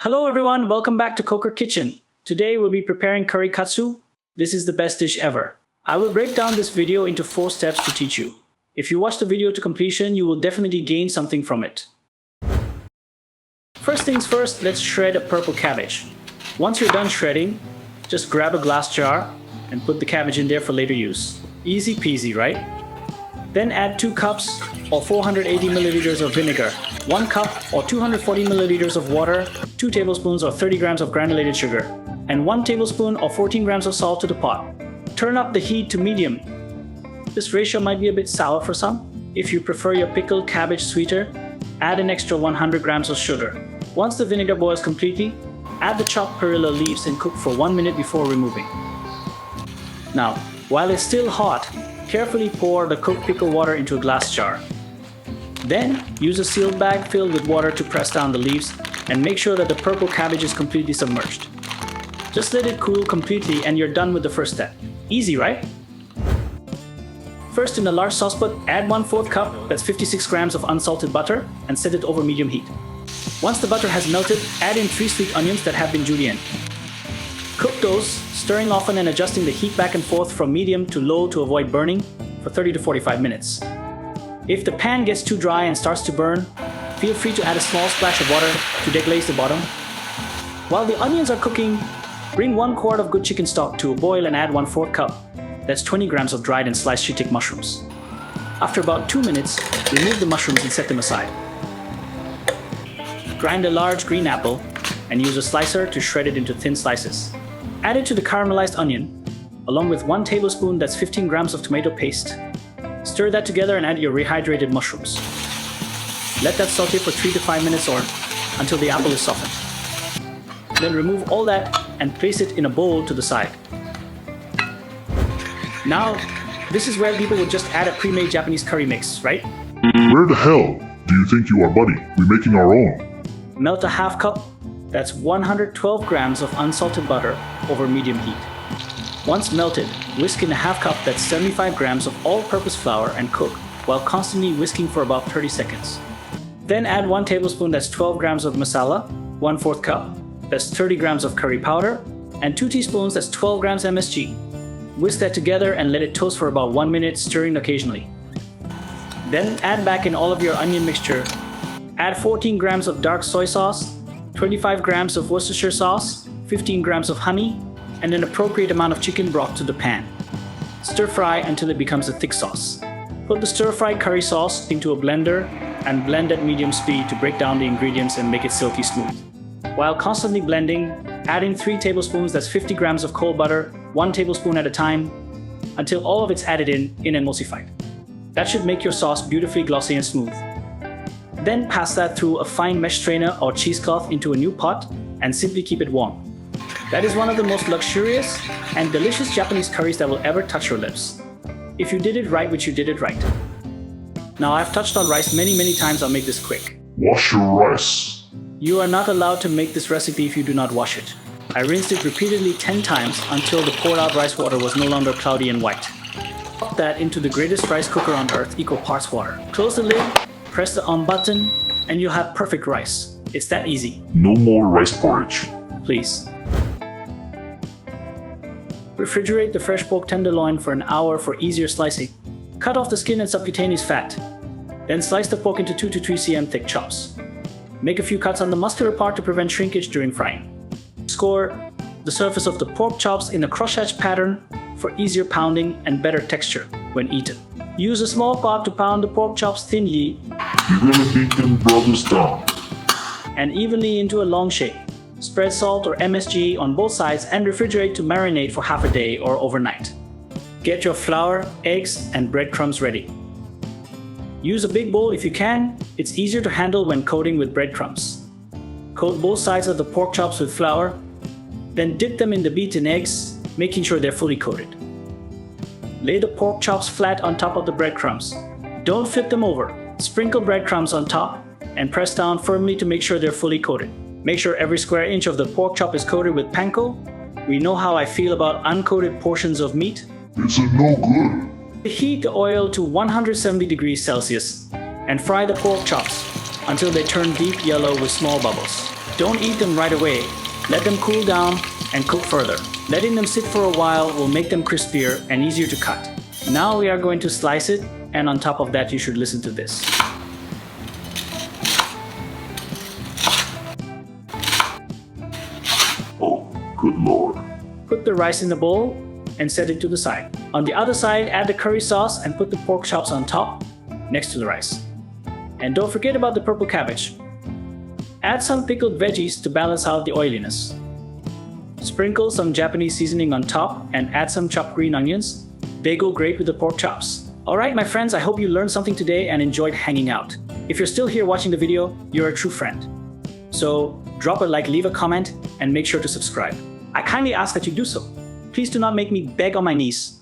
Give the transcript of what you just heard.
Hello everyone, welcome back to Coker Kitchen. Today we'll be preparing curry katsu. This is the best dish ever. I will break down this video into 4 steps to teach you. If you watch the video to completion, you will definitely gain something from it. First things first, let's shred a purple cabbage. Once you're done shredding, just grab a glass jar and put the cabbage in there for later use. Easy peasy, right? Then add 2 cups or 480 milliliters of vinegar, 1 cup or 240 milliliters of water, 2 tablespoons or 30 grams of granulated sugar, and 1 tablespoon or 14 grams of salt to the pot. Turn up the heat to medium. This ratio might be a bit sour for some. If you prefer your pickled cabbage sweeter, add an extra 100 grams of sugar. Once the vinegar boils completely, add the chopped perilla leaves and cook for 1 minute before removing. Now, while it's still hot, carefully pour the cooked pickle water into a glass jar. Then, use a sealed bag filled with water to press down the leaves and make sure that the purple cabbage is completely submerged. Just let it cool completely and you're done with the first step. Easy, right? First, in a large saucepan, add 1/4 cup, that's 56 grams of unsalted butter, and set it over medium heat. Once the butter has melted, add in 3 sweet onions that have been julienned. Cook those, stirring often and adjusting the heat back and forth from medium to low to avoid burning for 30 to 45 minutes. If the pan gets too dry and starts to burn, feel free to add a small splash of water to deglaze the bottom. While the onions are cooking, bring 1 quart of good chicken stock to a boil and add 1/4 cup, that's 20 grams of dried and sliced shiitake mushrooms. After about 2 minutes, remove the mushrooms and set them aside. Grind a large green apple and use a slicer to shred it into thin slices. Add it to the caramelized onion, along with 1 tablespoon, that's 15 grams of tomato paste. Stir that together and add your rehydrated mushrooms. Let that saute for 3 to 5 minutes or until the apple is softened. Then remove all that and place it in a bowl to the side. Now, this is where people would just add a pre-made Japanese curry mix, right? Where the hell do you think you are, buddy? We're making our own. Melt a half cup, that's 112 grams of unsalted butter over medium heat. Once melted, whisk in a half cup, that's 75 grams of all-purpose flour and cook while constantly whisking for about 30 seconds. Then add 1 tablespoon, that's 12 grams of masala, 1/4 cup, that's 30 grams of curry powder, and 2 teaspoons, that's 12 grams MSG. Whisk that together and let it toast for about 1 minute, stirring occasionally. Then add back in all of your onion mixture. Add 14 grams of dark soy sauce, 25 grams of Worcestershire sauce, 15 grams of honey, and an appropriate amount of chicken broth to the pan. Stir fry until it becomes a thick sauce. Put the stir-fried curry sauce into a blender and blend at medium speed to break down the ingredients and make it silky smooth. While constantly blending, add in 3 tablespoons, that's 50 grams of cold butter, 1 tablespoon at a time, until all of it's added in and emulsified. That should make your sauce beautifully glossy and smooth. Then pass that through a fine mesh strainer or cheesecloth into a new pot and simply keep it warm. That is one of the most luxurious and delicious Japanese curries that will ever touch your lips. If you did it right, which you did it right. Now, I've touched on rice many times, I'll make this quick. Wash your rice. You are not allowed to make this recipe if you do not wash it. I rinsed it repeatedly 10 times until the poured out rice water was no longer cloudy and white. Pop that into the greatest rice cooker on earth, equal parts water. Close the lid, press the on button, and you'll have perfect rice. It's that easy. No more rice porridge. Please. Refrigerate the fresh pork tenderloin for an hour for easier slicing. Cut off the skin and subcutaneous fat. Then slice the pork into 2 to 3 cm thick chops. Make a few cuts on the muscular part to prevent shrinkage during frying. Score the surface of the pork chops in a crosshatch pattern for easier pounding and better texture when eaten. Use a small pot to pound the pork chops thinly You're gonna think them brothers down. and evenly into a long shape. Spread salt or MSG on both sides and refrigerate to marinate for half a day or overnight. Get your flour, eggs, and breadcrumbs ready. Use a big bowl if you can. It's easier to handle when coating with breadcrumbs. Coat both sides of the pork chops with flour, then dip them in the beaten eggs, making sure they're fully coated. Lay the pork chops flat on top of the breadcrumbs. Don't flip them over. Sprinkle breadcrumbs on top and press down firmly to make sure they're fully coated. Make sure every square inch of the pork chop is coated with panko. We know how I feel about uncoated portions of meat. It's a no good. Heat the oil to 170 degrees Celsius and fry the pork chops until they turn deep yellow with small bubbles. Don't eat them right away. Let them cool down and cook further. Letting them sit for a while will make them crispier and easier to cut. Now we are going to slice it, and on top of that you should listen to this. Oh, good lord. Put the rice in the bowl and set it to the side. On the other side, add the curry sauce and put the pork chops on top next to the rice. And don't forget about the purple cabbage. Add some pickled veggies to balance out the oiliness. Sprinkle some Japanese seasoning on top and add some chopped green onions. They go great with the pork chops. Alright my friends, I hope you learned something today and enjoyed hanging out. If you're still here watching the video, you're a true friend. So drop a like, leave a comment, and make sure to subscribe. I kindly ask that you do so. Please do not make me beg on my knees.